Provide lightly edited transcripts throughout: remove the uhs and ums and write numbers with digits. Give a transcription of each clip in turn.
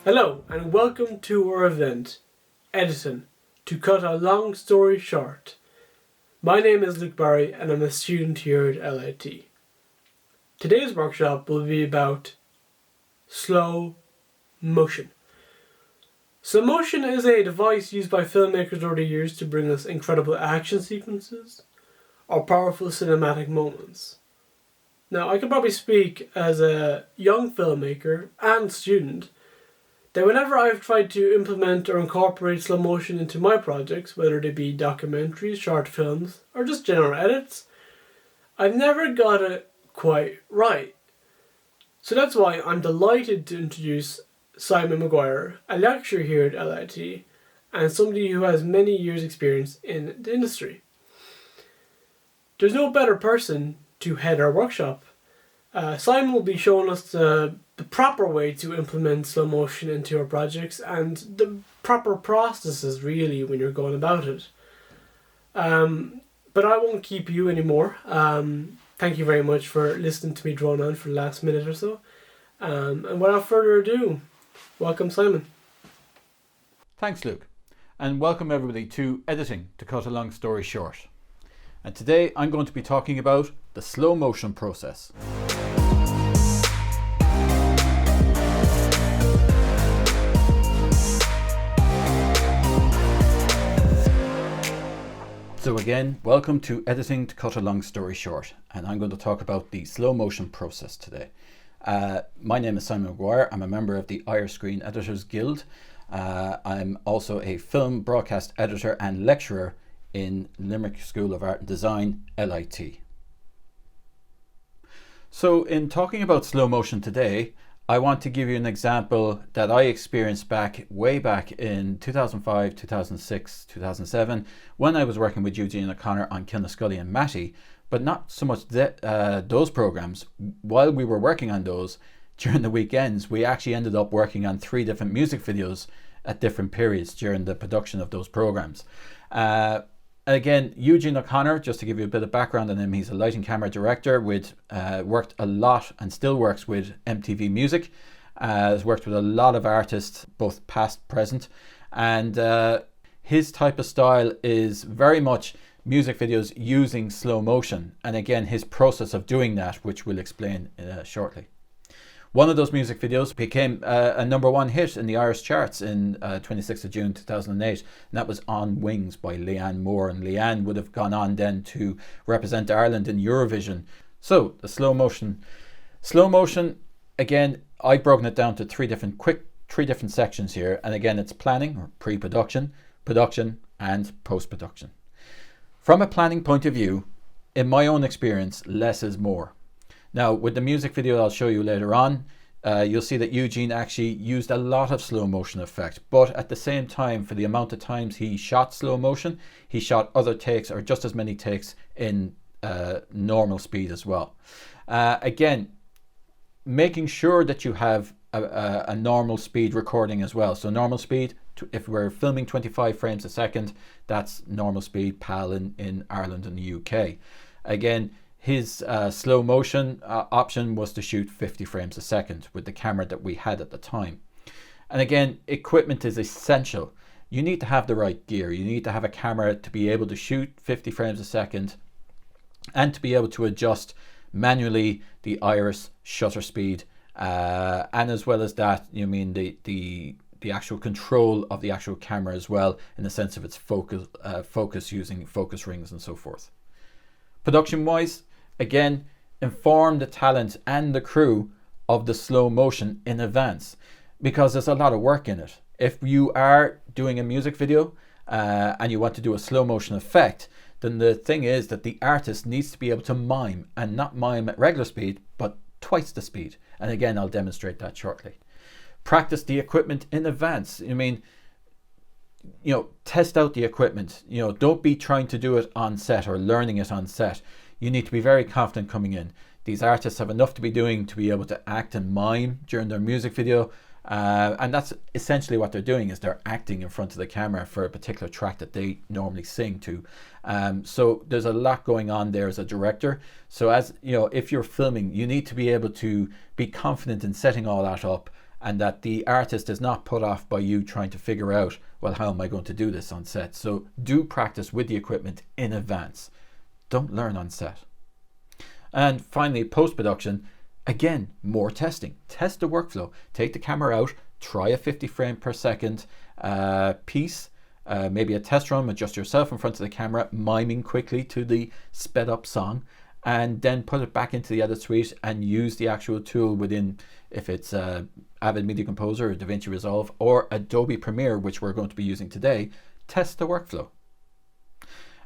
Hello and welcome to our event, Editing, to cut a long story short. My name is McGuire and I'm a student here at LSAD. Today's workshop will be about slow motion. Slow motion is a device used by filmmakers over the years to bring us incredible action sequences or powerful cinematic moments. Now, I can probably speak as a young filmmaker and student that whenever I've tried to implement or incorporate slow motion into my projects, whether they be documentaries, short films, or just general edits, I've never got it quite right. So that's why I'm delighted to introduce Simon McGuire, a lecturer here at LSAD, and somebody who has many years' experience in the industry. There's no better person to head our workshop. Simon will be showing us the proper way to implement slow motion into our projects and the proper processes really when you're going about it. But I won't keep you anymore. Thank you very much for listening to me drone on for the last minute or so. And without further ado, welcome Simon. Thanks Luke, and welcome everybody to Editing, to cut a long story short. And today I'm going to be talking about the slow motion process. So again, welcome to Editing, to cut a long story short, and I'm going to talk about the slow motion process today. My name is Simon McGuire. I'm a member of the Irish Screen Editors Guild. I'm also a film broadcast editor and lecturer in Limerick School of Art and Design, LIT. So in talking about slow motion today, I want to give you an example that I experienced way back in 2005, 2006, 2007, when I was working with Eugene O'Connor on Kilnascully and Matty, but not so much those programs. While we were working on those, during the weekends, we actually ended up working on 3 different music videos at different periods during the production of those programs. Again, Eugene O'Connor, just to give you a bit of background on him, he's a lighting camera director worked a lot and still works with MTV Music, has worked with a lot of artists, both past, present, and his type of style is very much music videos using slow motion, and again his process of doing that, which we'll explain shortly. One of those music videos became a #1 hit in the Irish charts in 26th of June 2008, and that was On Wings by Leanne Moore, and Leanne would have gone on then to represent Ireland in Eurovision. So the slow motion, again, I've broken it down to three different sections here, and again it's planning or pre-production, production and post-production. From a planning point of view, in my own experience, less is more. Now, with the music video I'll show you later on, you'll see that Eugene actually used a lot of slow motion effect, but at the same time, for the amount of times he shot slow motion, he shot other takes or just as many takes in normal speed as well. Again, making sure that you have a normal speed recording as well. So normal speed, if we're filming 25 frames a second, that's normal speed PAL in Ireland and the UK. Again, his slow motion option was to shoot 50 frames a second with the camera that we had at the time. And again, equipment is essential. You need to have the right gear. You need to have a camera to be able to shoot 50 frames a second and to be able to adjust manually the iris shutter speed. And as well as that, you mean the actual control of the actual camera as well, in the sense of its focus using focus rings and so forth. Production wise, again, inform the talent and the crew of the slow motion in advance, because there's a lot of work in it. If you are doing a music video and you want to do a slow motion effect, then the thing is that the artist needs to be able to mime, and not mime at regular speed, but twice the speed. And again, I'll demonstrate that shortly. Practice the equipment in advance. Test out the equipment. Don't be trying to do it on set or learning it on set. You need to be very confident coming in. These artists have enough to be doing to be able to act and mime during their music video, and that's essentially what they're doing, is they're acting in front of the camera for a particular track that they normally sing to. So there's a lot going on there as a director. So as you know, if you're filming, you need to be able to be confident in setting all that up and that the artist is not put off by you trying to figure out, well, how am I going to do this on set? So do practice with the equipment in advance. Don't learn on set. And finally, post-production, again, more testing. Test the workflow. Take the camera out, try a 50 frame per second piece, maybe a test run, adjust yourself in front of the camera, miming quickly to the sped up song, and then put it back into the edit suite and use the actual tool within, if it's Avid Media Composer or DaVinci Resolve or Adobe Premiere, which we're going to be using today. Test the workflow.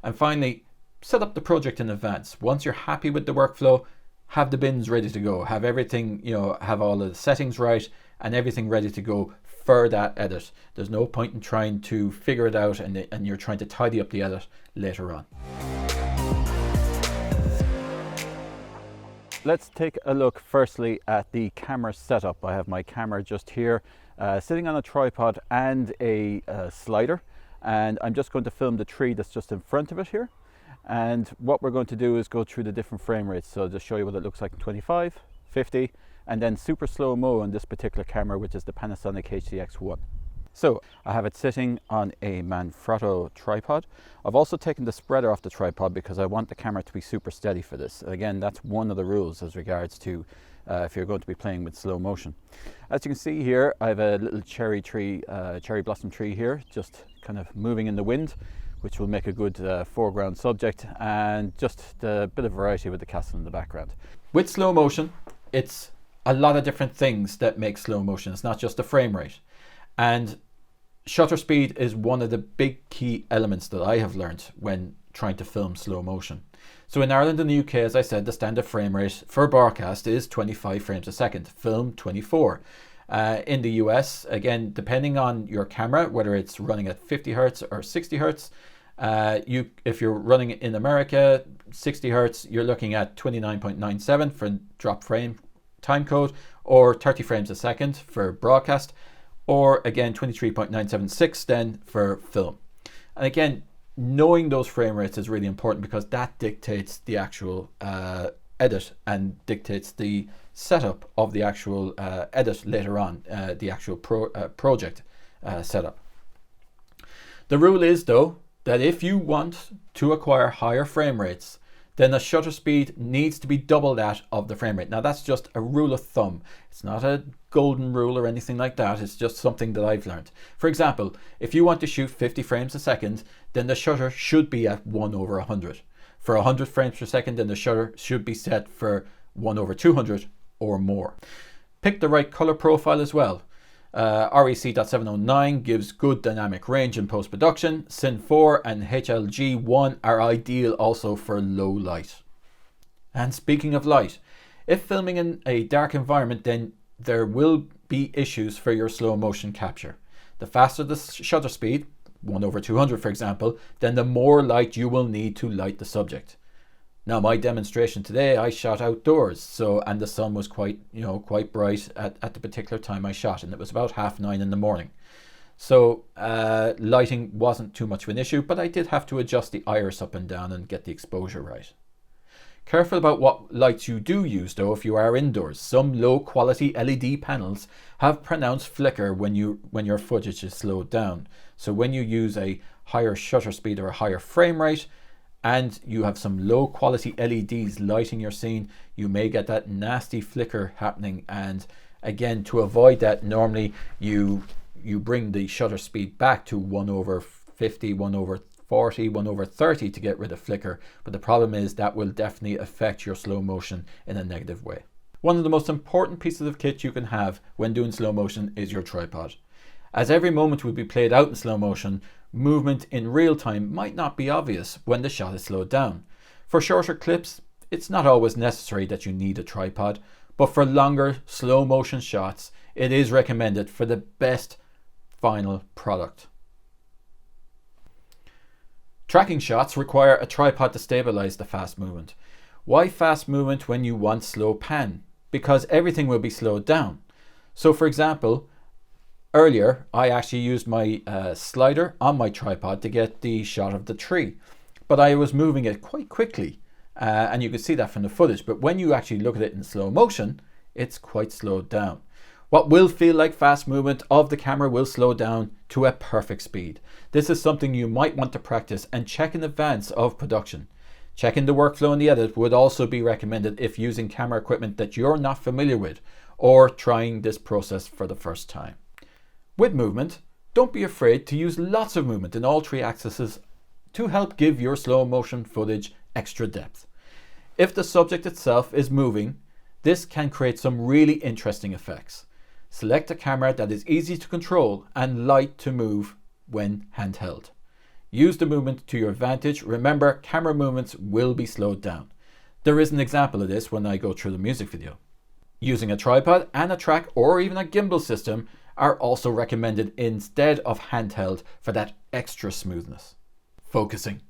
And finally, set up the project in advance. Once you're happy with the workflow, have the bins ready to go. Have everything, have all of the settings right and everything ready to go for that edit. There's no point in trying to figure it out and you're trying to tidy up the edit later on. Let's take a look firstly at the camera setup. I have my camera just here sitting on a tripod and a slider, and I'm just going to film the tree that's just in front of it here. And what we're going to do is go through the different frame rates. So I'll just show you what it looks like in 25, 50, and then super slow-mo on this particular camera, which is the Panasonic HDX1. So I have it sitting on a Manfrotto tripod. I've also taken the spreader off the tripod because I want the camera to be super steady for this. Again, that's one of the rules as regards to if you're going to be playing with slow motion. As you can see here, I have a little cherry blossom tree here, just kind of moving in the wind, which will make a good foreground subject, and just a bit of variety with the castle in the background. With slow motion, it's a lot of different things that make slow motion. It's not just the frame rate. And shutter speed is one of the big key elements that I have learned when trying to film slow motion. So in Ireland and the UK, as I said, the standard frame rate for broadcast is 25 frames a second, film 24. In the US, again, depending on your camera, whether it's running at 50 hertz or 60 hertz, if you're running in America, 60 hertz, you're looking at 29.97 for drop frame time code, or 30 frames a second for broadcast, or again 23.976 then for film. And again, knowing those frame rates is really important because that dictates the actual edit and dictates the setup of the actual edit later on, the actual project setup. The rule is though that if you want to acquire higher frame rates, then the shutter speed needs to be double that of the frame rate. Now that's just a rule of thumb. It's not a golden rule or anything like that. It's just something that I've learned. For example, if you want to shoot 50 frames a second, then the shutter should be at 1/100. For 100 frames per second, then the shutter should be set for 1/200 or more. Pick the right color profile as well. REC.709 gives good dynamic range in post-production. Cin 4 and HLG1 are ideal also for low light. And speaking of light, if filming in a dark environment, then there will be issues for your slow motion capture. The faster the shutter speed, 1/200 for example, then the more light you will need to light the subject. Now my demonstration today, I shot outdoors, and the sun was quite bright at the particular time I shot, and it was about 9:30 in the morning. So lighting wasn't too much of an issue, but I did have to adjust the iris up and down and get the exposure right. Careful about what lights you do use though if you are indoors. Some low quality LED panels have pronounced flicker when your footage is slowed down. So when you use a higher shutter speed or a higher frame rate, and you have some low quality LEDs lighting your scene, you may get that nasty flicker happening. And again, to avoid that, normally you bring the shutter speed back to 1/50, 1/40, 1/30 to get rid of flicker. But the problem is that will definitely affect your slow motion in a negative way. One of the most important pieces of kit you can have when doing slow motion is your tripod. As every moment will be played out in slow motion, movement in real time might not be obvious when the shot is slowed down. For shorter clips, it's not always necessary that you need a tripod, but for longer slow motion shots, it is recommended for the best final product. Tracking shots require a tripod to stabilize the fast movement. Why fast movement when you want slow pan? Because everything will be slowed down. So for example, earlier, I actually used my slider on my tripod to get the shot of the tree, but I was moving it quite quickly, and you can see that from the footage. But when you actually look at it in slow motion, it's quite slowed down. What will feel like fast movement of the camera will slow down to a perfect speed. This is something you might want to practice and check in advance of production. Checking the workflow in the edit would also be recommended if using camera equipment that you're not familiar with or trying this process for the first time. With movement, don't be afraid to use lots of movement in all three axes to help give your slow motion footage extra depth. If the subject itself is moving, this can create some really interesting effects. Select a camera that is easy to control and light to move when handheld. Use the movement to your advantage. Remember, camera movements will be slowed down. There is an example of this when I go through the music video. Using a tripod and a track or even a gimbal system are also recommended instead of handheld for that extra smoothness. Focusing.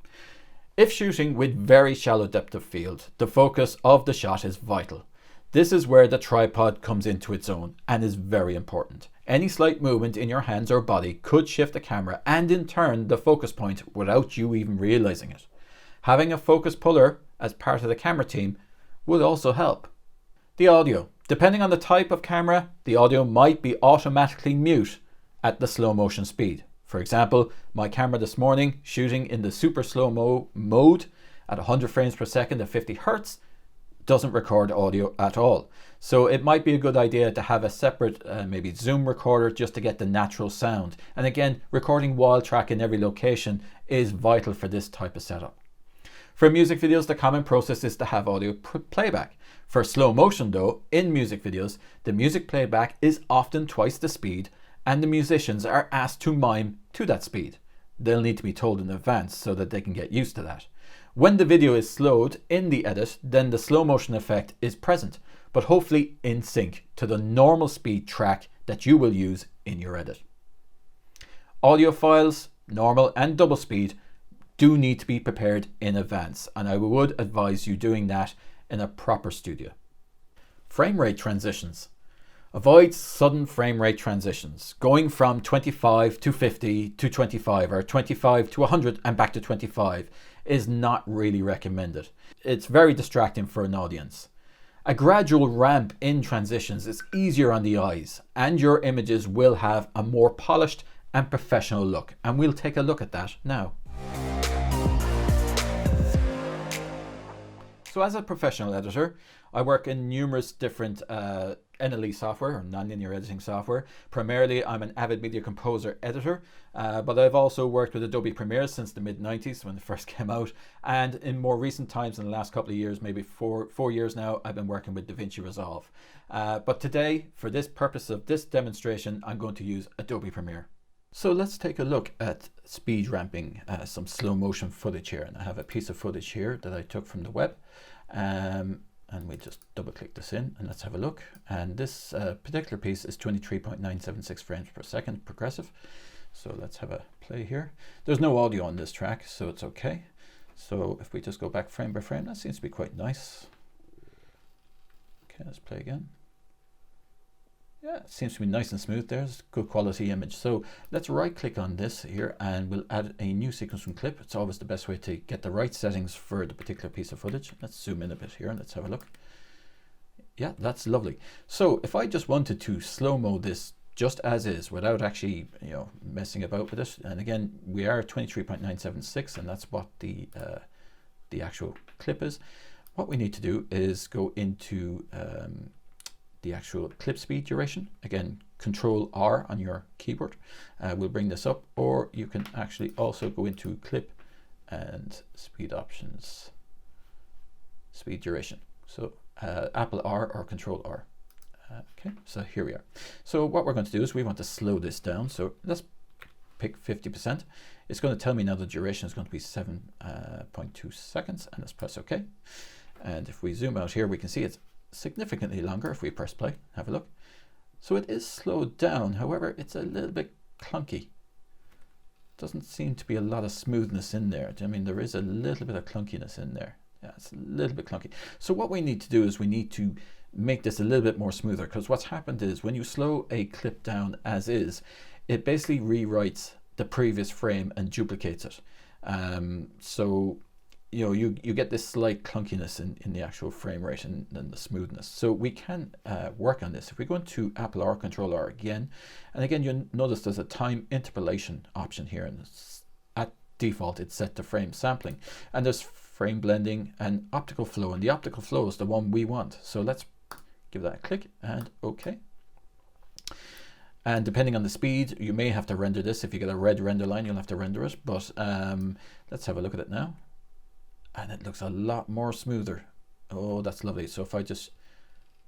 If shooting with very shallow depth of field, the focus of the shot is vital. This is where the tripod comes into its own and is very important. Any slight movement in your hands or body could shift the camera and in turn the focus point without you even realizing it. Having a focus puller as part of the camera team would also help. The audio. Depending on the type of camera, the audio might be automatically mute at the slow motion speed. For example, my camera this morning shooting in the super slow-mo mode at 100 frames per second at 50 Hertz doesn't record audio at all. So it might be a good idea to have a separate maybe zoom recorder just to get the natural sound. And again, recording while track in every location is vital for this type of setup. For music videos, the common process is to have audio playback. For slow motion though, in music videos, the music playback is often twice the speed and the musicians are asked to mime to that speed. They'll need to be told in advance so that they can get used to that. When the video is slowed in the edit, then the slow motion effect is present, but hopefully in sync to the normal speed track that you will use in your edit. Audio files, normal and double speed, do need to be prepared in advance, and I would advise you doing that in a proper studio. Frame rate transitions. Avoid sudden frame rate transitions, going from 25 to 50 to 25 or 25 to 100 and back to 25 is not really recommended. It's very distracting for an audience. A gradual ramp in transitions is easier on the eyes and your images will have a more polished and professional look, and we'll take a look at that now. So as a professional editor, I work in numerous different NLE software or non-linear editing software. Primarily, I'm an avid media composer editor, but I've also worked with Adobe Premiere since the mid-90s when it first came out. And in more recent times, in the last couple of years, maybe four years now, I've been working with DaVinci Resolve. But today, for this purpose of this demonstration, I'm going to use Adobe Premiere. So let's take a look at speed ramping some slow motion footage here. And I have a piece of footage here that I took from the web. And we just double click this in and let's have a look. And this particular piece is 23.976 frames per second progressive. So let's have a play here. There's no audio on this track, so it's okay. So if we just go back frame by frame, that seems to be quite nice. Okay, let's play again. Yeah, it seems to be nice and smooth. There's good quality image. So let's right click on this here and we'll add a new sequence from clip. It's always the best way to get the right settings for the particular piece of footage. Let's zoom in a bit here and let's have a look. Yeah, that's lovely. So if I just wanted to slow-mo this just as is without actually, messing about with it. And again, we are 23.976 and that's what the actual clip is. What we need to do is go into the actual clip speed duration. Again, Control R on your keyboard will bring this up, or you can actually also go into clip and speed options, speed duration. So Apple R or Control R. Okay, so here we are. So what we're going to do is we want to slow this down. So let's pick 50%. It's going to tell me now the duration is going to be 7.2 seconds, and let's press OK. And if we zoom out here, we can see it's significantly longer. If we press play, have a look. So it is slowed down, however it's a little bit clunky. Doesn't seem to be a lot of smoothness in there. I mean, there is a little bit of clunkiness in there. Yeah, it's a little bit clunky. So what we need to do is we need to make this a little bit more smoother, because what's happened is when you slow a clip down as is, it basically rewrites the previous frame and duplicates it. So you get this slight clunkiness in the actual frame rate and the smoothness. So we can work on this. If we go into Apple R Controller again, and again, you'll notice there's a time interpolation option here, and at default it's set to frame sampling, and there's frame blending and optical flow, and the optical flow is the one we want. So let's give that a click and OK. And depending on the speed, you may have to render this. If you get a red render line, you'll have to render it, but let's have a look at it now. And it looks a lot more smoother. Oh, that's lovely. So if I just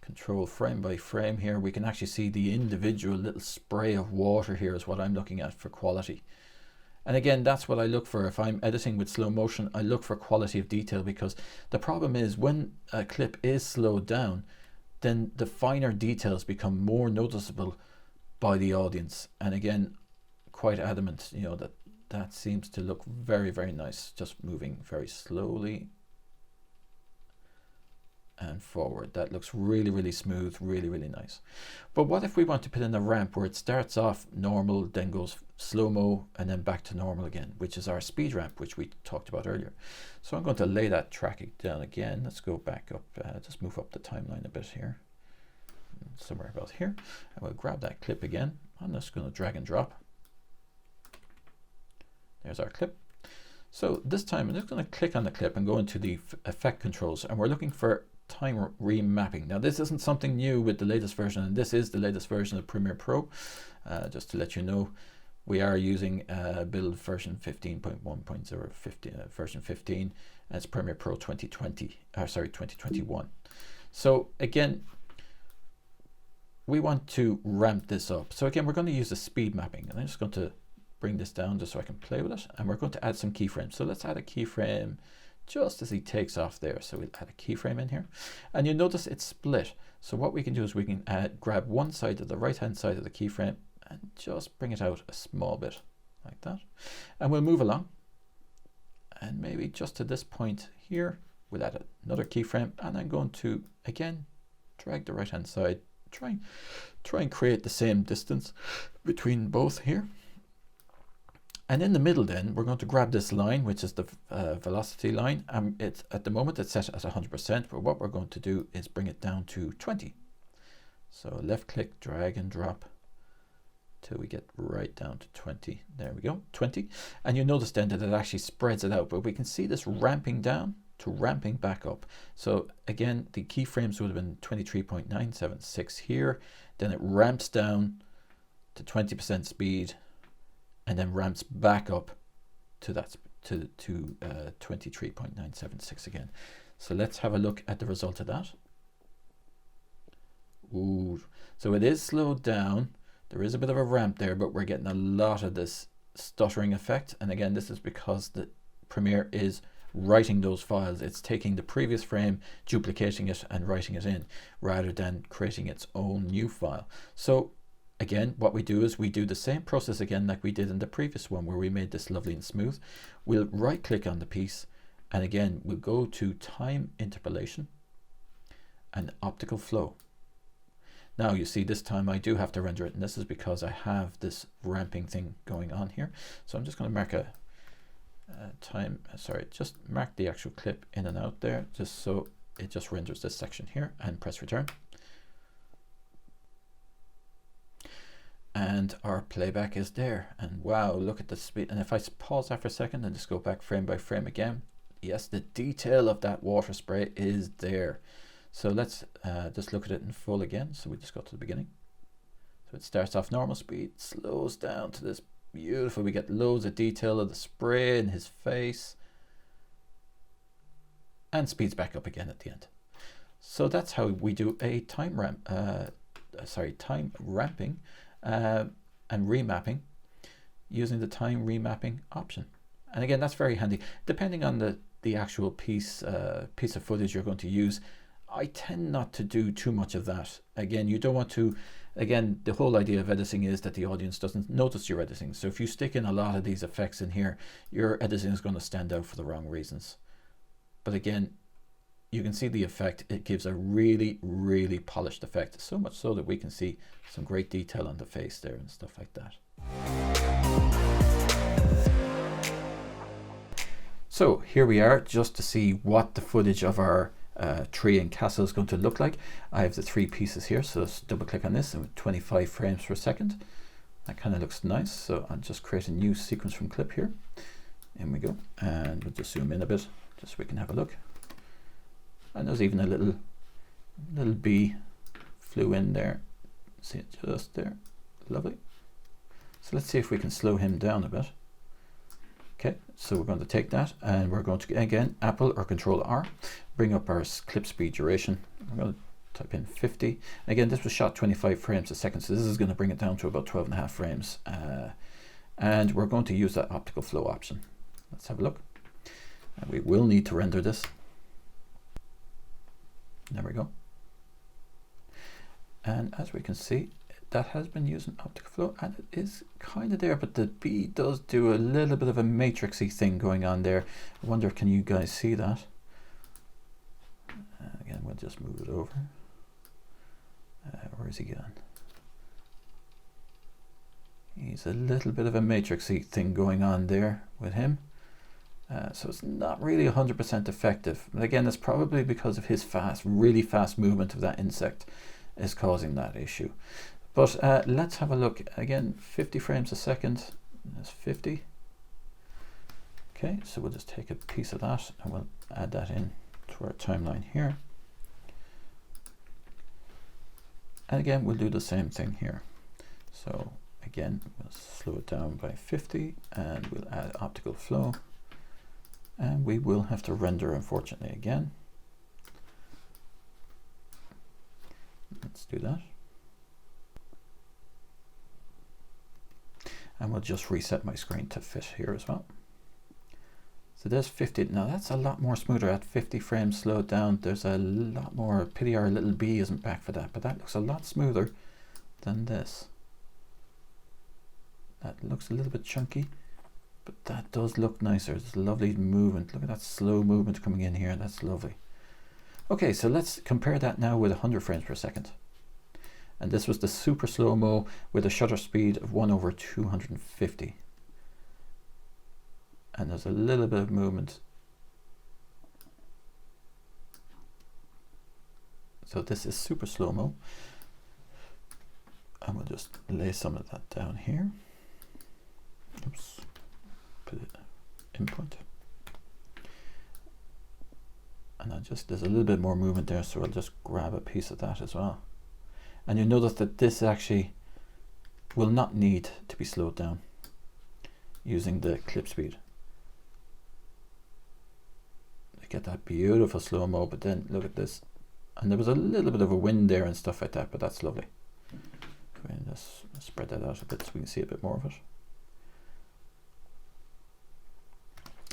control frame by frame here, we can actually see the individual little spray of water here is what I'm looking at for quality. And again, that's what I look for. If I'm editing with slow motion, I look for quality of detail, because the problem is when a clip is slowed down, then the finer details become more noticeable by the audience. And again, quite adamant, that seems to look very, very nice, just moving very slowly and forward. That looks really, really smooth, really, really nice. But what if we want to put in a ramp where it starts off normal, then goes slow-mo, and then back to normal again, which is our speed ramp, which we talked about earlier. So I'm going to lay that tracking down again. Let's go back up, just move up the timeline a bit here, somewhere about here. And we'll grab that clip again. I'm just going to drag and drop. There's our clip. So this time I'm just going to click on the clip and go into the effect controls, and we're looking for time remapping. Now this isn't something new with the latest version, and this is the latest version of Premiere Pro. Just to let you know, we are using build version 15.1.0, version 15, and it's Premiere Pro 2021. So again, we want to ramp this up. So again, we're going to use the speed mapping, and I'm just going to bring this down just so I can play with it, and we're going to add some keyframes. So let's add a keyframe just as he takes off there. So we'll add a keyframe in here, and you'll notice it's split. So what we can do is we can grab one side of the right hand side of the keyframe and just bring it out a small bit like that, and we'll move along, and maybe just to this point here we'll add another keyframe, and I'm going to again drag the right hand side, try and create the same distance between both here. And in the middle then, we're going to grab this line, which is the velocity line. It's at the moment it's set at 100%, but what we're going to do is bring it down to 20. So left click, drag and drop till we get right down to 20. There we go, 20. And you notice then that it actually spreads it out, but we can see this ramping down to ramping back up. So again, the keyframes would have been 23.976 here. Then it ramps down to 20% speed, and then ramps back up to that to 23.976 again. So let's have a look at the result of that. Ooh, so it is slowed down. There is a bit of a ramp there, but we're getting a lot of this stuttering effect. And again, this is because the Premiere is writing those files. It's taking the previous frame, duplicating it and writing it in, rather than creating its own new file. So again, what we do is we do the same process again like we did in the previous one where we made this lovely and smooth. We'll right click on the piece, and again we'll go to time interpolation and optical flow. Now you see this time I do have to render it, and this is because I have this ramping thing going on here. So I'm just going to mark a just mark the actual clip in and out there, just so it just renders this section here, and press return. And our playback is there, and wow, look at the speed. And if I pause that for a second and just go back frame by frame again, yes, the detail of that water spray is there. So let's just look at it in full again. So we just go to the beginning. So it starts off normal speed, slows down to this beautiful, we get loads of detail of the spray in his face, and speeds back up again at the end. So that's how we do a time ramping and remapping using the time remapping option. And again, that's very handy depending on the actual piece of footage you're going to use. I tend not to do too much of that. Again, you don't want to, again, the whole idea of editing is that the audience doesn't notice your editing. So if you stick in a lot of these effects in here, your editing is going to stand out for the wrong reasons. But again, you can see the effect. It gives a really, really polished effect, so much so that we can see some great detail on the face there and stuff like that. So here we are, just to see what the footage of our tree and castle is going to look like. I have the 3 pieces here, so let's double click on this, and 25 frames per second. That kind of looks nice, so I'll just create a new sequence from clip here. In we go, and we'll just zoom in a bit, just so we can have a look. And there's even a little bee flew in there. See it just there, lovely. So let's see if we can slow him down a bit. Okay, so we're going to take that, and we're going to, again, Apple or Control R, bring up our clip speed duration. I'm going to type in 50. Again, this was shot 25 frames a second, so this is going to bring it down to about 12.5 frames. And we're going to use that optical flow option. Let's have a look. And we will need to render this. There we go. And as we can see, that has been using optical flow, and it is kind of there, but the bee does do a little bit of a matrixy thing going on there. I wonder, can you guys see that? Again, we'll just move it over. Where is he gone? He's a little bit of a matrixy thing going on there with him. So it's not really 100% effective. But again, it's probably because of his really fast movement of that insect is causing that issue. But let's have a look. Again, 50 frames a second. That's 50. Okay, so we'll just take a piece of that and we'll add that in to our timeline here. And again, we'll do the same thing here. So again, we'll slow it down by 50, and we'll add optical flow. And we will have to render, unfortunately, again. Let's do that. And we'll just reset my screen to fit here as well. So there's 50. Now that's a lot more smoother at 50 frames slowed down. There's a lot more, pity our little bee isn't back for that, but that looks a lot smoother than this. That looks a little bit chunky, but that does look nicer. It's lovely movement. Look at that slow movement coming in here. That's lovely. Okay, so let's compare that now with 100 frames per second. And this was the super slow-mo with a shutter speed of 1/250. And there's a little bit of movement. So this is super slow-mo. And we'll just lay some of that down here. Oops. Put it in point. And there's a little bit more movement there, so I'll just grab a piece of that as well. And you notice that this actually will not need to be slowed down using the clip speed. You get that beautiful slow-mo, but then look at this. And there was a little bit of a wind there and stuff like that, but that's lovely. Let's spread that out a bit so we can see a bit more of it.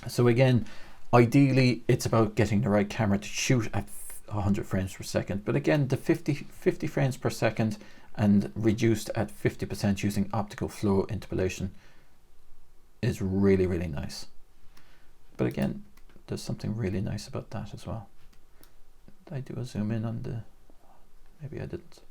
So again, ideally it's about getting the right camera to shoot at 100 frames per second, but again, the 50 frames per second and reduced at 50% using optical flow interpolation is really, really nice. But again, there's something really nice about that as well. Did I do a zoom in on the, maybe I didn't.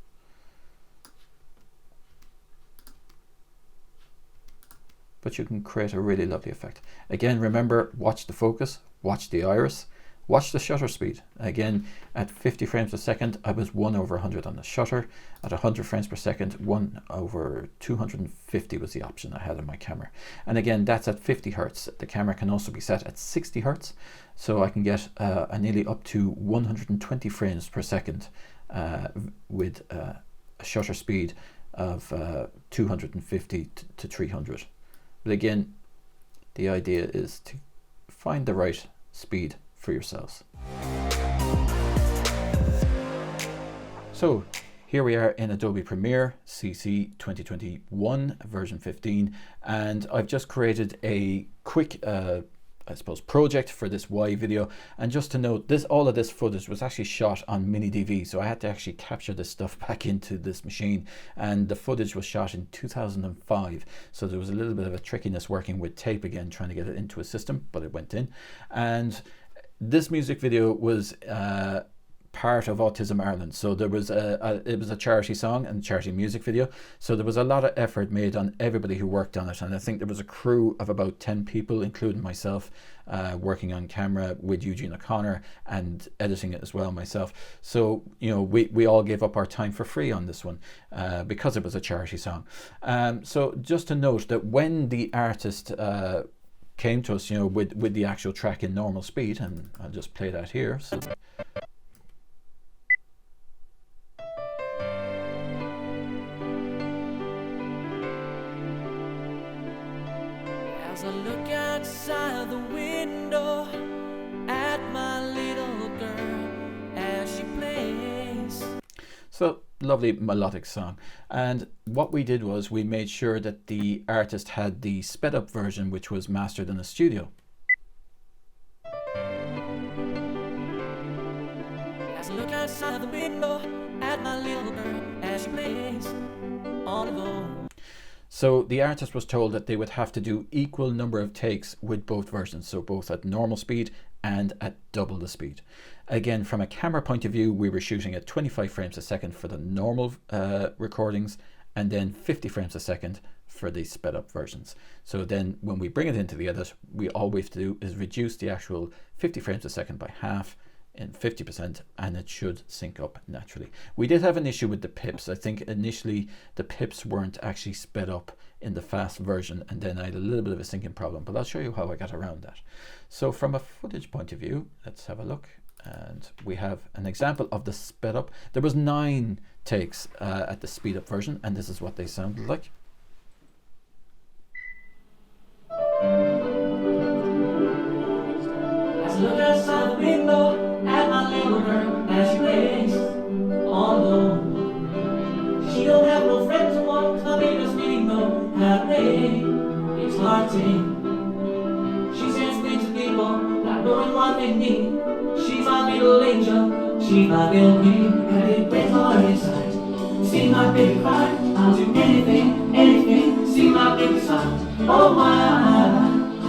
But you can create a really lovely effect. Again, remember, watch the focus, watch the iris, watch the shutter speed. Again, at 50 frames per second, I was 1/100 on the shutter. At 100 frames per second, 1/250 was the option I had on my camera. And again, that's at 50 Hertz. The camera can also be set at 60 Hertz. So I can get a nearly up to 120 frames per second with a shutter speed of 250 to 300. But again, the idea is to find the right speed for yourselves. So here we are in Adobe Premiere CC 2021 version 15, and I've just created a quick I suppose project for this Y video. And just to note, all of this footage was actually shot on mini DV, so I had to actually capture this stuff back into this machine, and the footage was shot in 2005, so there was a little bit of a trickiness working with tape again, trying to get it into a system, but it went in. And this music video was part of Autism Ireland. So there was it was a charity song and charity music video. So there was a lot of effort made on everybody who worked on it. And I think there was a crew of about 10 people, including myself, working on camera with Eugene O'Connor and editing it as well myself. So, you know, we all gave up our time for free on this one because it was a charity song. So just to note that when the artist came to us, you know, with the actual track in normal speed, and I'll just play that here. So as I look outside the window at my little girl as she plays. So lovely melodic song. And what we did was we made sure that the artist had the sped up version, which was mastered in a studio. As I look outside the window at my little girl as she plays all alone. So the artist was told that they would have to do equal number of takes with both versions, so both at normal speed and at double the speed. Again, from a camera point of view, we were shooting at 25 frames a second for the normal recordings, and then 50 frames a second for the sped up versions. So then when we bring it into the edit, all we have to do is reduce the actual 50 frames a second by half in 50%, and it should sync up naturally. We did have an issue with the pips. I think initially the pips weren't actually sped up in the fast version, and then I had a little bit of a syncing problem, but I'll show you how I got around that. So from a footage point of view, let's have a look. And we have an example of the sped up. There was 9 takes at the speed up version, and this is what they sounded like. As I look outside the window at my little girl as she plays all alone. She don't have no friends to walk, my baby doesn't even know how to play. It's hard to take. She says things to people not knowing what they need. She's my little angel, she's my little queen. And it breaks my heart inside. See my baby cry, I'll do anything, anything. See my baby smile. Oh my,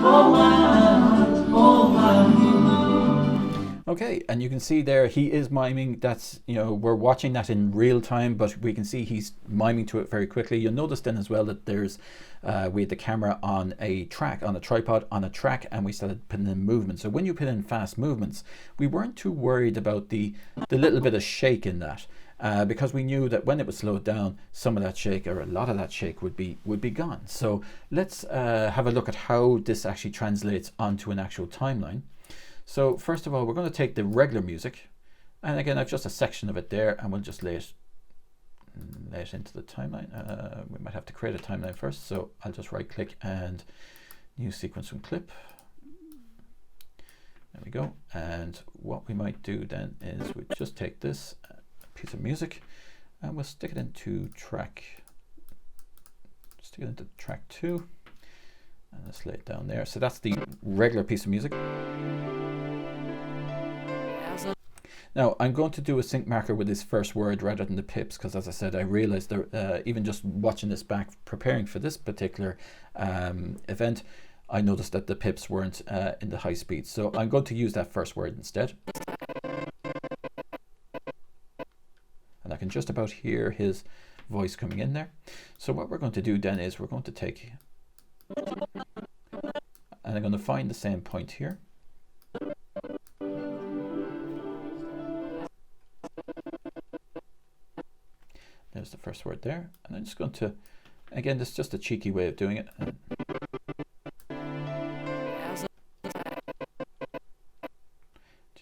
oh my, oh my. Okay, and you can see there he is miming. That's, you know, we're watching that in real time, but we can see he's miming to it very quickly. You'll notice then as well that there's we had the camera on a track, on a tripod, on a track, and we started putting in movement. So when you put in fast movements, we weren't too worried about the little bit of shake in that, because we knew that when it was slowed down, some of that shake, or a lot of that shake, would be gone. So let's have a look at how this actually translates onto an actual timeline. So first of all, we're going to take the regular music, and again, I've just a section of it there, and we'll just lay it into the timeline. We might have to create a timeline first, so I'll just right click and new sequence from clip. There we go. And what we might do then is we just take this piece of music and we'll stick it into track 2, and let's lay it down there. So that's the regular piece of music. Now I'm going to do a sync marker with this first word rather than the pips, because as I said, I realized that even just watching this back, preparing for this particular event, I noticed that the pips weren't in the high speed. So I'm going to use that first word instead. And I can just about hear his voice coming in there. So what we're going to do then is we're going to take, and I'm going to find the same point here. There's the first word there, and I'm just going to, again, this is just a cheeky way of doing it.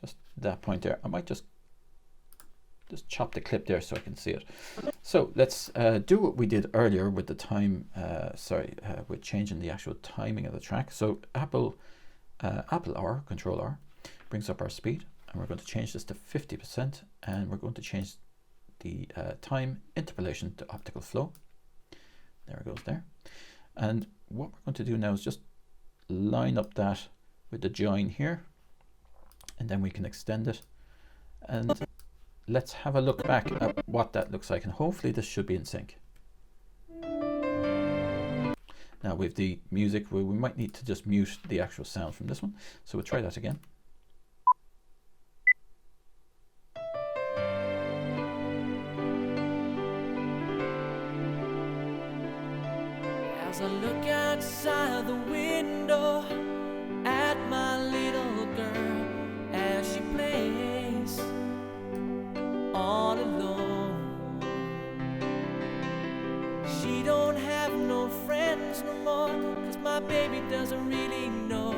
Just that point there. I might just chop the clip there so I can see it. So let's do what we did earlier with the time, with changing the actual timing of the track. So Apple R, Control R, brings up our speed, and we're going to change this to 50%, and we're going to change the time interpolation to optical flow. There it goes there. And what we're going to do now is just line up that with the join here, and then we can extend it. And let's have a look back at what that looks like, and hopefully this should be in sync. Now with the music, we might need to just mute the actual sound from this one. So we'll try that again. As I look outside the window at my little girl as she plays all alone. She don't have no friends no more, 'cause my baby doesn't really know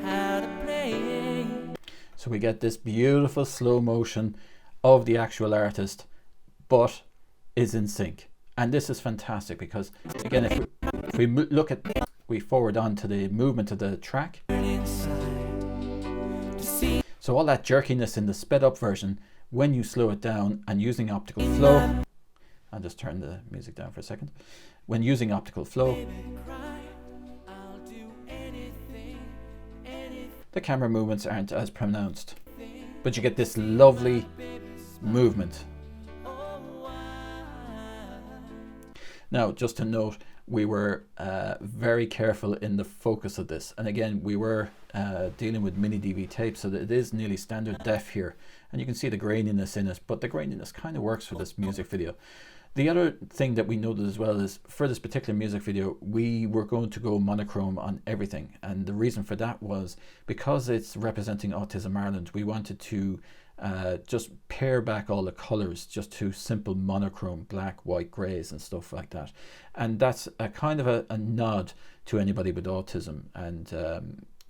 how to play. So we get this beautiful slow motion of the actual artist, but is in sync. And this is fantastic because, again, if we look at, we forward on to the movement of the track. So all that jerkiness in the sped up version, when you slow it down and using optical flow, I'll just turn the music down for a second. When using optical flow, the camera movements aren't as pronounced, but you get this lovely movement. Now, just to note, we were very careful in the focus of this. And again, we were dealing with mini DV tape, so that it is nearly standard def here. And you can see the graininess in it, but the graininess kind of works for this music video. The other thing that we noted as well is for this particular music video, we were going to go monochrome on everything. And the reason for that was because it's representing Autism Ireland, we wanted to just pare back all the colors just to simple monochrome, black, white, grays and stuff like that. And that's a kind of a nod to anybody with autism. And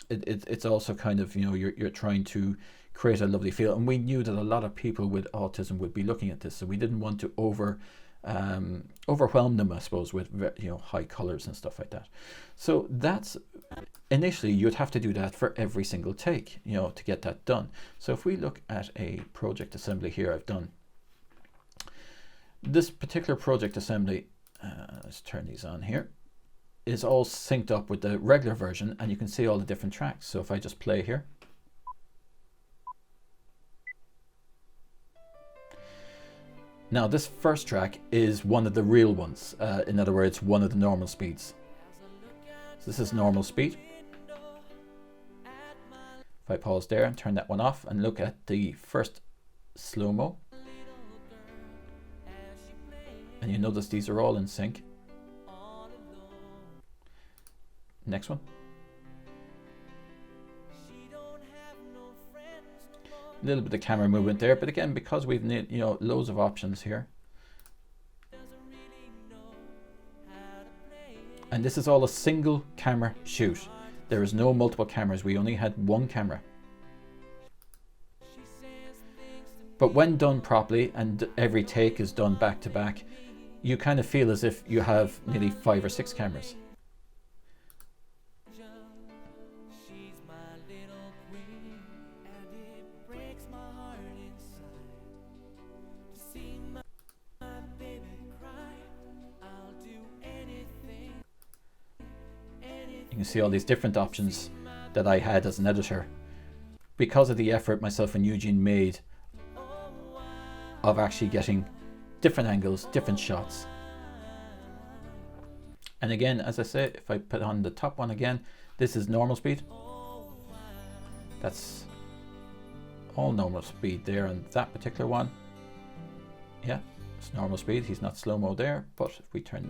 it's also kind of, you know, you're trying to create a lovely feel. And we knew that a lot of people with autism would be looking at this, so we didn't want to overwhelm them, I suppose, with, you know, high colors and stuff like that. So that's initially you'd have to do that for every single take, you know, to get that done. So if we look at a project assembly here, I've done this particular project assembly. Let's turn these on here. Is all synced up with the regular version, and you can see all the different tracks. So if I just play here, now this first track is one of the real ones. In other words, one of the normal speeds. So this is normal speed. If I pause there and turn that one off and look at the first slow-mo, and you notice these are all in sync. Next one. A little bit of camera movement there, but again, because we've, you know, loads of options here. And this is all a single camera shoot. There is no multiple cameras. We only had one camera. But when done properly and every take is done back to back, you kind of feel as if you have nearly 5 or 6 cameras. You can see all these different options that I had as an editor because of the effort myself and Eugene made of actually getting different angles, different shots. And again, as I say, if I put on the top one again, this is normal speed. That's all normal speed there on that particular one. Yeah, it's normal speed. He's not slow-mo there, but if we turn,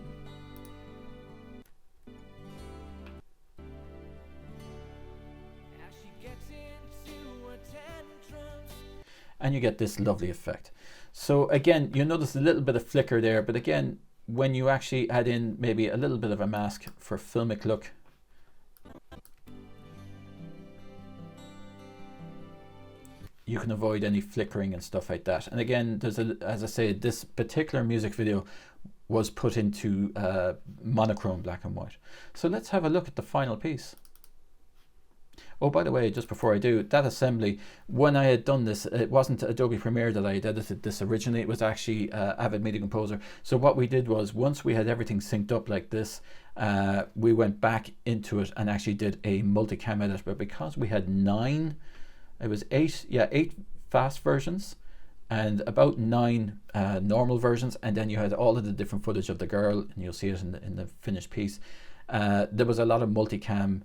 and you get this lovely effect. So again, you notice a little bit of flicker there, but again, when you actually add in maybe a little bit of a mask for filmic look, you can avoid any flickering and stuff like that. And again, there's a, as I say, this particular music video was put into monochrome black and white. So let's have a look at the final piece. Oh, by the way, just before I do, that assembly, when I had done this, it wasn't Adobe Premiere that I had edited this originally, it was actually Avid Media Composer. So what we did was, once we had everything synced up like this, we went back into it and actually did a multicam edit. But because we had 9, it was 8, yeah, 8 fast versions and about 9 normal versions, and then you had all of the different footage of the girl, and you'll see it in the finished piece. There was a lot of multicam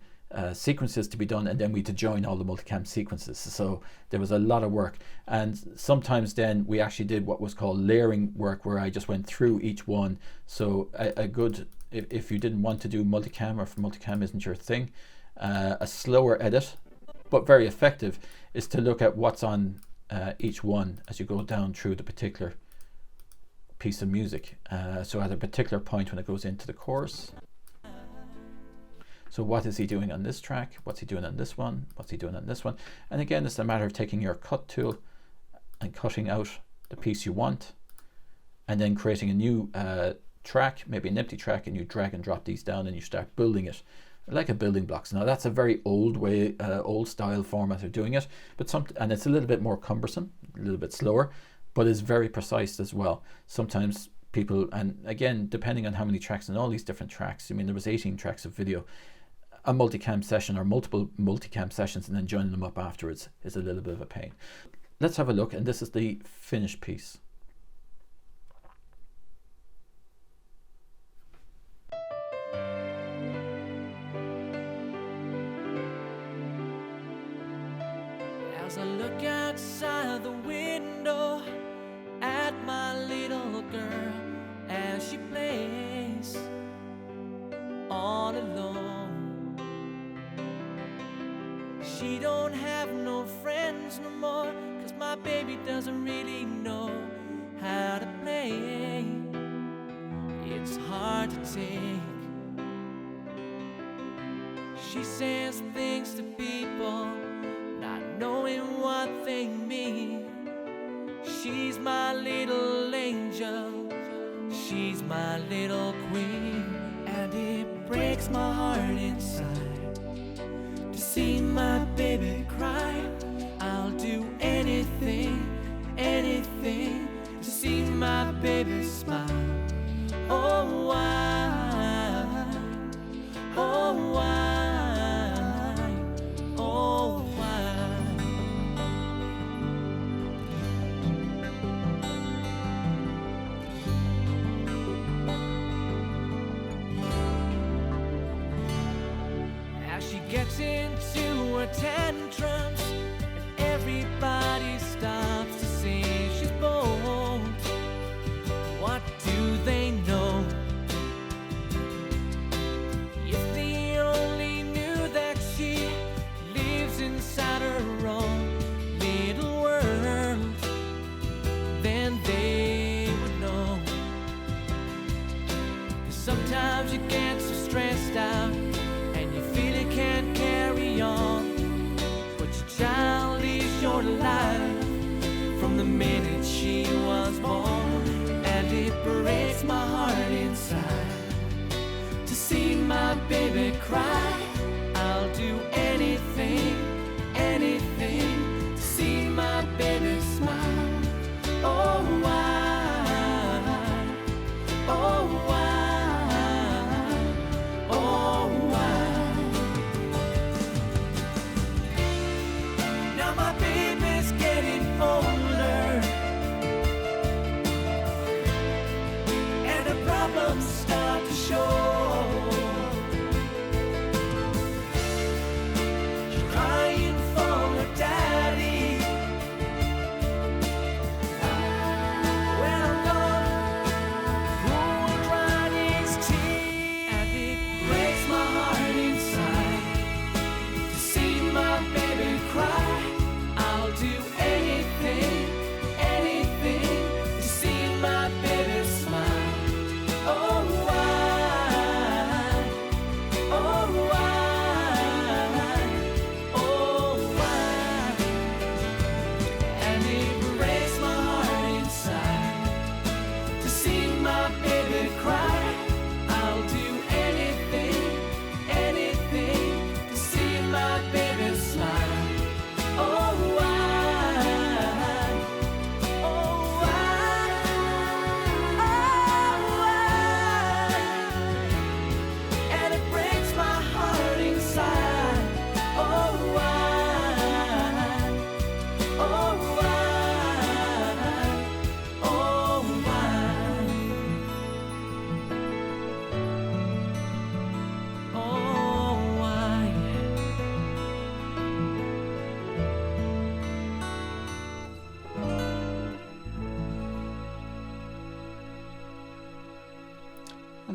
sequences to be done, and then we had to join all the multicam sequences, so there was a lot of work. And sometimes then we actually did what was called layering work, where I just went through each one. So a good if you didn't want to do multicam, or if multicam isn't your thing, a slower edit, but very effective, is to look at what's on each one as you go down through the particular piece of music. So at a particular point when it goes into the chorus, so what is he doing on this track? What's he doing on this one? What's he doing on this one? And again, it's a matter of taking your cut tool and cutting out the piece you want, and then creating a new track, maybe an empty track, and you drag and drop these down and you start building it like a building blocks. Now that's a very old way, old style format of doing it, but and it's a little bit more cumbersome, a little bit slower, but is very precise as well. Sometimes people, and again, depending on how many tracks and all these different tracks, I mean, there was 18 tracks of video. A multicam session or multiple multicam sessions and then joining them up afterwards is a little bit of a pain. Let's have a look, and this is the finished piece. As I look outside the window at my little girl as she plays all alone. She don't have no friends no more, 'cause my baby doesn't really know how to play. It's hard to take. She says things to people, not knowing what they mean. She's my little angel, she's my little queen, and it breaks my heart inside to see my baby cry. I'll do anything, anything to see my baby smile. Oh, why? Oh, why? Oh, why? As she gets into her tantrums and everybody stops to say she's bold, what do they know? If they only knew that she lives inside her own little world, then they would know. 'Cause sometimes you get so stressed out and you feel you can't carry on, but your child is your life from the minute she was born. And it breaks my heart inside to see my baby cry. I'll do anything, anything to see my baby smile. Oh, why? Oh, why? Oh, why? Now my baby's getting older, and the problems start to show. She's crying for her daddy.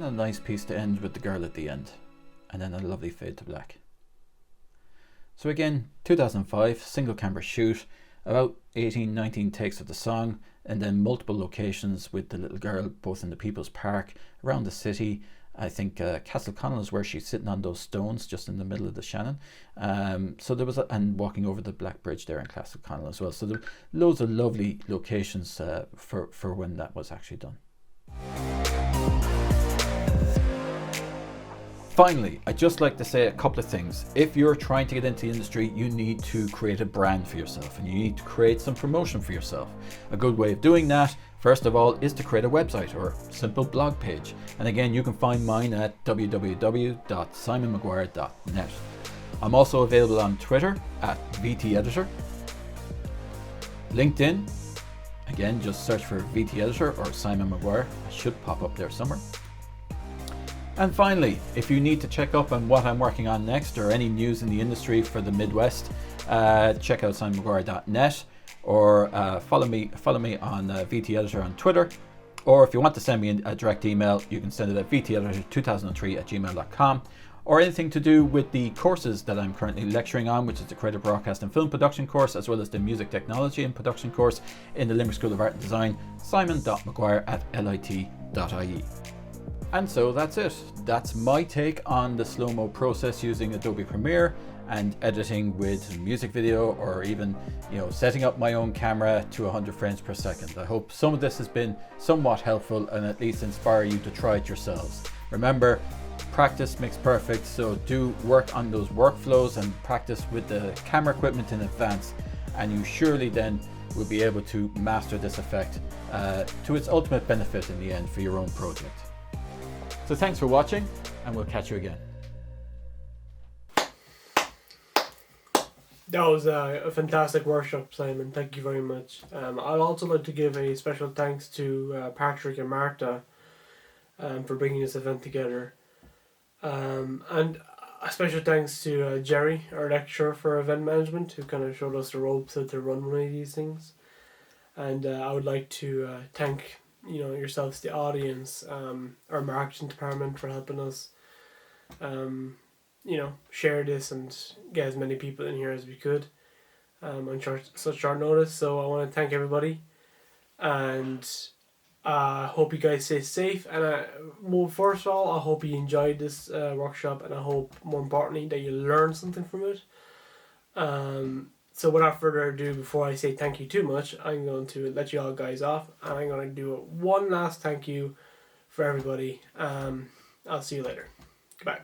a nice piece to end with the girl at the end, and then a lovely fade to black. So again, 2005, single camera shoot, about 18-19 takes of the song, and then multiple locations with the little girl, both in the People's Park, around the city. I think Castle Connell is where she's sitting on those stones just in the middle of the Shannon. So there was, and walking over the Black Bridge there in Castle Connell as well. So there were loads of lovely locations for when that was actually done. Finally, I'd just like to say a couple of things. If you're trying to get into the industry, you need to create a brand for yourself, and you need to create some promotion for yourself. A good way of doing that, first of all, is to create a website or simple blog page. And again, you can find mine at www.simonmcguire.net. I'm also available on Twitter at VTEditor. LinkedIn, again, just search for VTEditor or Simon McGuire. It should pop up there somewhere. And finally, if you need to check up on what I'm working on next or any news in the industry for the Midwest, check out simonmcguire.net or follow me on VTEditor on Twitter. Or if you want to send me a direct email, you can send it at vteditor2003@gmail.com. Or anything to do with the courses that I'm currently lecturing on, which is the Creative Broadcast and Film Production course, as well as the Music Technology and Production course in the Limerick School of Art and Design, simon.mcguire@lit.ie. And so that's it. That's my take on the slow-mo process using Adobe Premiere and editing with music video, or even, setting up my own camera to 100 frames per second. I hope some of this has been somewhat helpful and at least inspire you to try it yourselves. Remember, practice makes perfect, so do work on those workflows and practice with the camera equipment in advance, and you surely then will be able to master this effect to its ultimate benefit in the end for your own project. So thanks for watching, and we'll catch you again. That was a fantastic workshop, Simon. Thank you very much. I'd also like to give a special thanks to Patrick and Marta for bringing this event together. And a special thanks to Jerry, our lecturer for event management, who kind of showed us the ropes how to run one of these things. And I would like to thank yourselves, the audience, our marketing department, for helping us share this and get as many people in here as we could on such short notice. So I want to thank everybody, and I hope you guys stay safe, and first of all, I hope you enjoyed this workshop, and I hope, more importantly, that you learned something from it. So without further ado, before I say thank you too much, I'm going to let you all guys off, and I'm going to do one last thank you for everybody. I'll see you later. Goodbye.